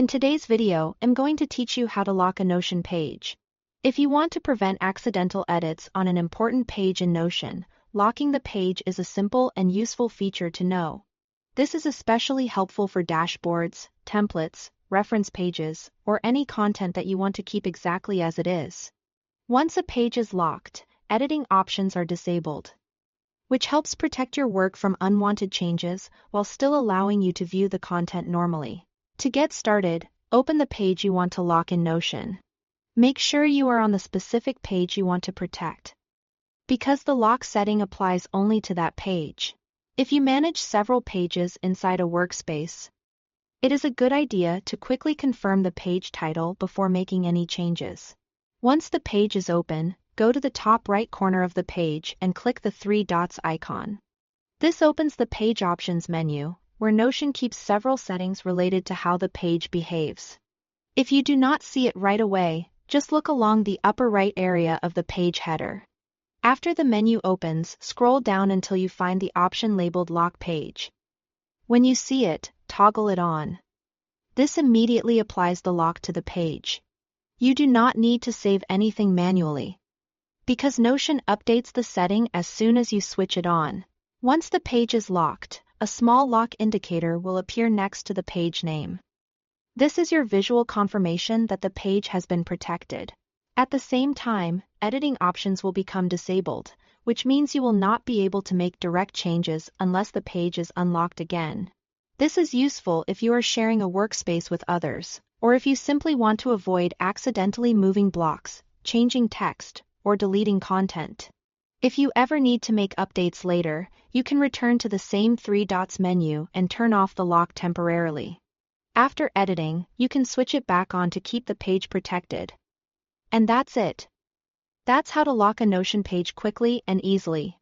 In today's video, I'm going to teach you how to lock a Notion page. If you want to prevent accidental edits on an important page in Notion, locking the page is a simple and useful feature to know. This is especially helpful for dashboards, templates, reference pages, or any content that you want to keep exactly as it is. Once a page is locked, editing options are disabled, which helps protect your work from unwanted changes while still allowing you to view the content normally. To get started, open the page you want to lock in Notion. Make sure you are on the specific page you want to protect, because the lock setting applies only to that page. If you manage several pages inside a workspace, it is a good idea to quickly confirm the page title before making any changes. Once the page is open, go to the top right corner of the page and click the three dots icon. This opens the Page Options menu, where Notion keeps several settings related to how the page behaves. If you do not see it right away, just look along the upper right area of the page header. After the menu opens, scroll down until you find the option labeled Lock Page. When you see it, toggle it on. This immediately applies the lock to the page. You do not need to save anything manually, because Notion updates the setting as soon as you switch it on. Once the page is locked, a small lock indicator will appear next to the page name. This is your visual confirmation that the page has been protected. At the same time, editing options will become disabled, which means you will not be able to make direct changes unless the page is unlocked again. This is useful if you are sharing a workspace with others, or if you simply want to avoid accidentally moving blocks, changing text, or deleting content. If you ever need to make updates later, you can return to the same three dots menu and turn off the lock temporarily. After editing, you can switch it back on to keep the page protected. And that's it. That's how to lock a Notion page quickly and easily.